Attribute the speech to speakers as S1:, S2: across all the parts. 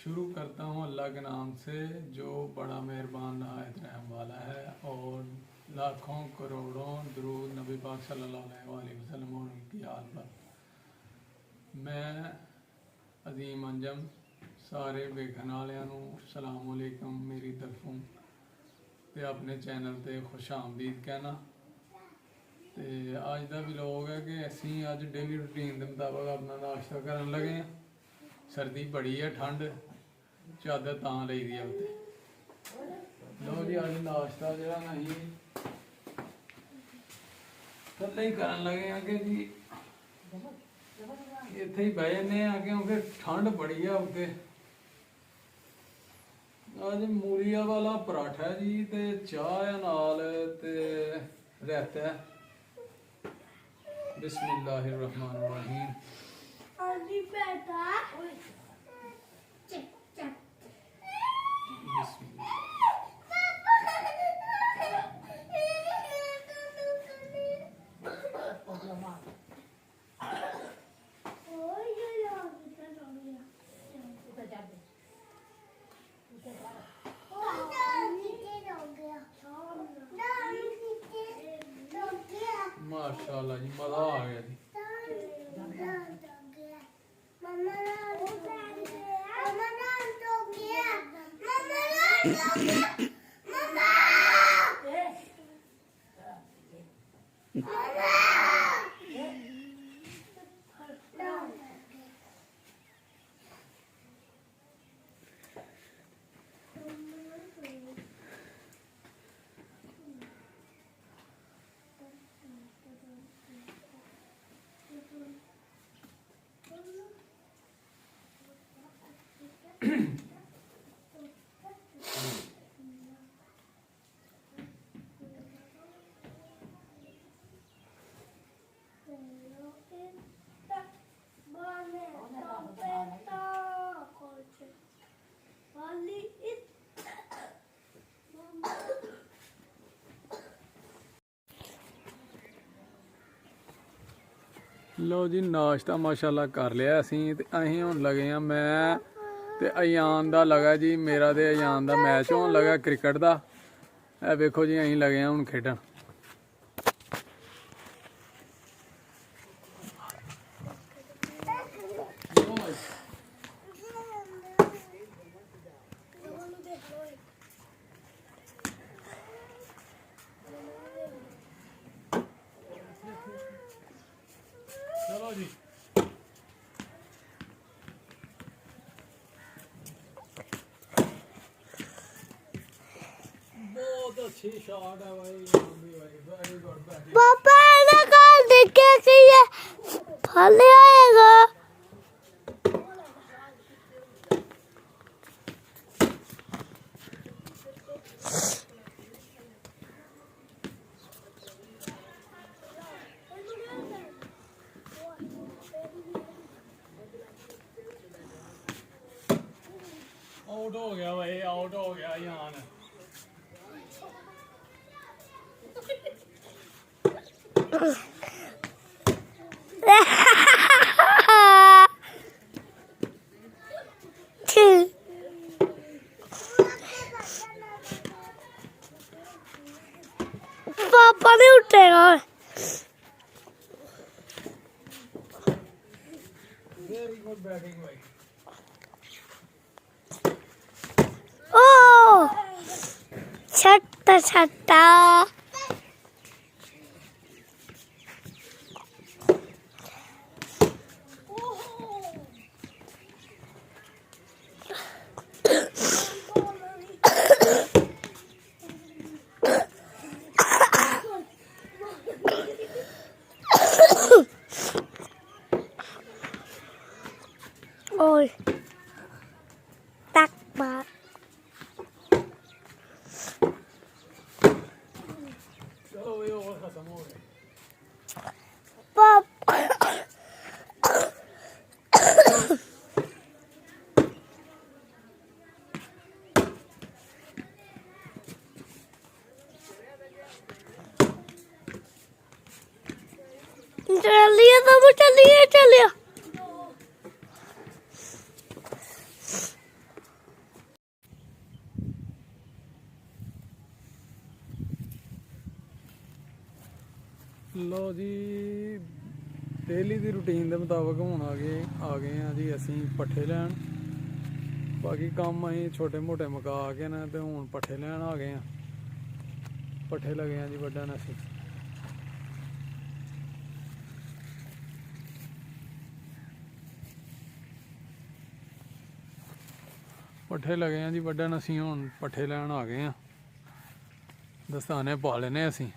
S1: शुरू करता हूँ अल्लाह के नाम से जो बड़ा मेहरबान नहायत रहम वाला है। और लाखों करोड़ों दुरूद नबी पाक सल्लल्लाहु अलैहि वसल्लम और उनकी आल पर। मैं अजीम अंजम सारे वेखण वालियां नूं सलाम अलैकुम मेरी तरफों ते अपने चैनल ते खुश आमदीद कहना। तो अज का व्लॉग है कि असी अज डेली रूटीन के मुताबिक अपना नाश्ता करन लगे हैं। सर्दी बड़ी है, ठंड चादर तां लई दी है उत्ते। लो जी अज नाश्ता जो नहीं थले ही करन लगे हैं कि जी इत्थे ही बह जाने क्योंकि ठंड बड़ी है उत्ते। अज मूलिया वाला पराठा जी ते चाह है नाल ते रायता। बिस्मिल्लाहिर्रहमानिर्रहीम। माशाल्लाह जी मज़ा आ गया जी। लो जी नाश्ता माशाल्लाह कर लिया असी ते अहीं हुण लगे हैं मैं ते अयान दा लगा जी मेरा ते अयान दा मैच होन लगा क्रिकेट दा। ए वेखो जी अहीं लगे हैं हुण खेडन। चलो जी बहुत अच्छी शॉट है भाई, वेरी गुड बैटिंग।
S2: पापा ने कल देखे कि ये फल आएगा।
S1: आउट हो गया भाई, आउट हो गया यान।
S2: पापा नहीं उठेगा।
S1: वेरी गुड बैटिंग भाई।
S2: ओ छट्टा छट्टा। Ôi tắc bạc.
S1: चलो ये ओवर खत्म हो गया।
S2: Papa. चलिए तो चलिए चलिए।
S1: ਲਓ ਜੀ, ਡੇਲੀ ਦੀ ਰੂਟੀਨ ਦੇ ਮੁਤਾਬਕ ਹੁਣ ਆ ਗਏ ਆ ਜੀ ਅਸੀਂ ਪੱਠੇ ਲੈਣ। ਬਾਕੀ ਕੰਮ ਅਸੀਂ ਛੋਟੇ ਮੋਟੇ ਮੁਕਾ ਕੇ ਨਾ ਤੇ ਹੁਣ ਪੱਠੇ ਲੈਣ ਆ ਗਏ ਆ। ਪੱਠੇ ਲੱਗੇ ਆ ਜੀ ਵੱਢਣ ਅਸੀਂ। ਪੱਠੇ ਲੱਗੇ ਆ ਜੀ ਵੱਢਣ ਅਸੀਂ, ਹੁਣ ਪੱਠੇ ਲੈਣ ਆ ਗਏ ਆ। ਦਸਤਾਨੇ ਪਾ ਲੈਨੇ ਅਸੀਂ।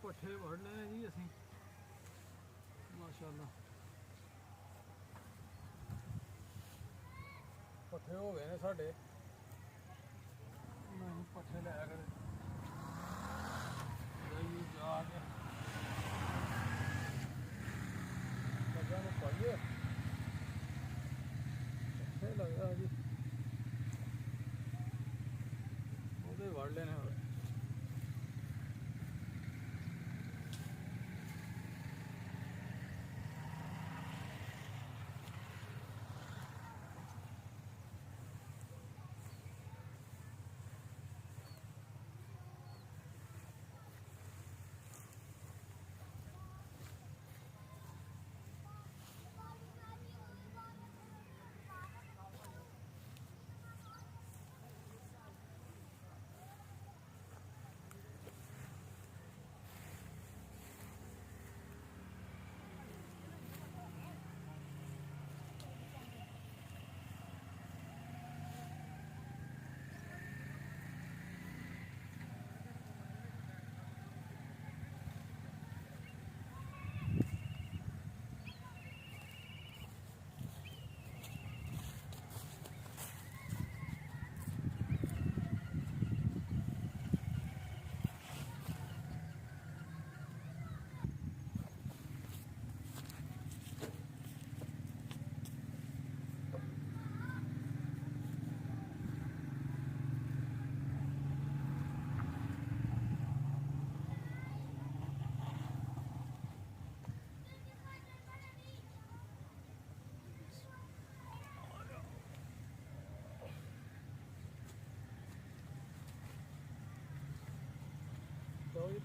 S1: ਪੱਠੇ ਵੜਨੇ ਆ ਜੀ ਅਸੀਂ, ਮਾਸ਼ਾਅੱਲਾ ਪੱਠੇ ਹੋ ਗਏ ਨੇ ਸਾਡੇ। ਨਹੀਂ ਪੱਠੇ ਲੈ ਕੇ ਜਾ ਕੇ ਪੱਠਿਆਂ ਨੂੰ ਪਾਈਏ। ਪੱਠੇ ਲੱਗਾ ਜੀ ਉਹਦੇ ਵੜ ਲੈਣੇ ਹੋਰ।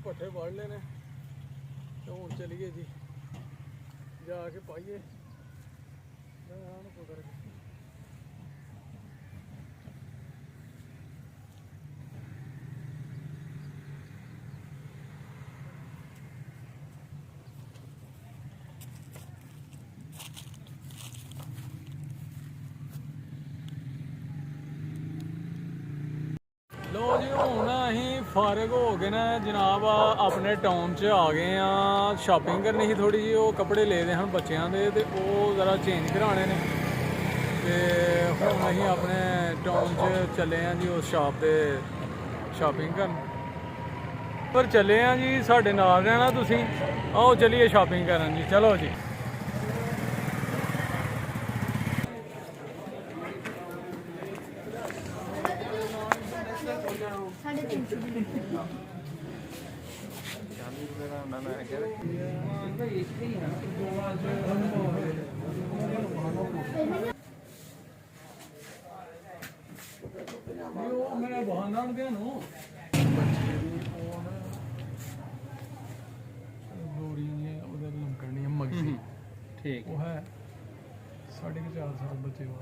S1: ਪੱਠੇ ਵੜ ਲਏ ਨੇ ਤੇ ਹੁਣ ਚਲੀਏ ਜੀ ਜਾ ਕੇ ਪਾਈਏ ਨੂੰ ਕੁਦਰ ਲੋ ਜੀ ਹੁਣ ਅਸੀਂ ਫਾਰਗ ਹੋ ਗਏ ਨਾ ਜਨਾਬ ਆਪਣੇ ਟਾਊਨ 'ਚ ਆ ਗਏ ਆ ਸ਼ਾਪਿੰਗ ਕਰਨੀ ਸੀ ਥੋੜੀ ਜਿਹੀ ਉਹ ਕੱਪੜੇ ਲਏ ਦੇ ਹਨ ਬੱਚਿਆਂ ਦੇ ਤੇ ਉਹ ਜ਼ਰਾ ਚੇਂਜ ਕਰਾਉਣੇ ਨੇ ਤੇ ਹੁਣ ਅਸੀਂ ਆਪਣੇ ਟਾਊਨ 'ਚ ਚੱਲੇ ਆ ਜੀ ਉਸ ਸ਼ਾਪ ਤੇ ਸ਼ਾਪਿੰਗ ਕਰਨ ਪਰ ਚੱਲੇ ਆ ਜੀ ਸਾਡੇ ਨਾਲ ਰਹਿਣਾ ਤੁਸੀਂ ਆਓ ਚਲੀਏ ਸ਼ਾਪਿੰਗ ਕਰਨ ਜੀ ਚਲੋ ਜੀ मेरा बहाना दिया नो लोरी उधर लमकनी है मगसी ठीक वो है 4.5 साल बच्चे को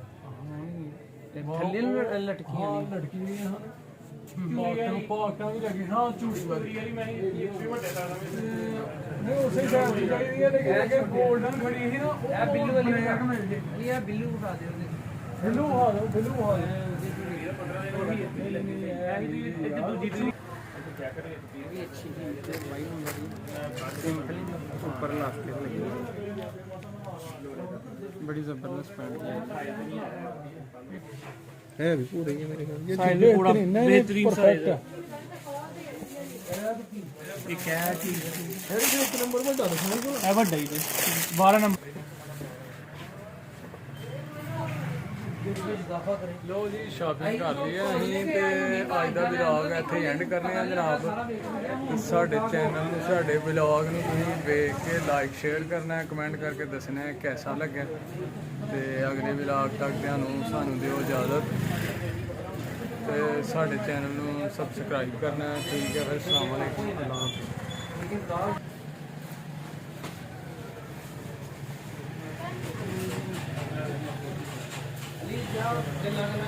S1: थल्ले लटकी हां लटकी हुई है पाकटा भी लगी हां चूड़ी वाली मैं ये ਵੱਡੇ दादा में नहीं उसे साइड की खड़ी है लेकिन आगे गोल्डन खड़ी है ना ये बिल्लू वाली ये बिल्लू उठा दे बिल्लू उठा दो बिल्लू उठा दो ऊपर इलास्टिक लगी बड़ी जबरदस्त पैंट है भी पूरी है मेरे ख्याल साइज पूरा बेहतरीन साइज है ये क्या चीज है एक नंबर में डालो है ਵੱਡਾ ਹੀ 12 नंबर ਲੋ ਜੀ ਸ਼ਾਪਿੰਗ ਕਰ ਲਈ ਹੈ ਅਸੀਂ ਤੇ ਅੱਜ ਦਾ ਵਲੌਗ ਇੱਥੇ ਐਂਡ ਕਰਨੇ ਆ ਜਨਾਬ ਤੇ ਸਾਡੇ ਚੈਨਲ ਨੂੰ ਸਾਡੇ ਵਲੌਗ ਨੂੰ ਤੁਸੀਂ ਵੇਖ ਕੇ ਲਾਈਕ ਸ਼ੇਅਰ ਕਰਨਾ ਹੈ ਕਮੈਂਟ ਕਰਕੇ ਦੱਸਣਾ ਹੈ ਕਿਹਦਾ ਲੱਗਿਆ ਤੇ ਅਗਲੇ ਵਲੌਗ ਤੱਕ ਸਾਨੂੰ ਦਿਓ ਇਜਾਜ਼ਤ ਤੇ ਸਾਡੇ ਚੈਨਲ ਨੂੰ ਸਬਸਕ੍ਰਾਈਬ ਕਰਨਾ ਹੈ ਠੀਕ ਹੈ ਫਿਰ ਅਸਲਾਮ ਵਾਲੇਕੁਮ ਅੱਲਾਹ हाफिज़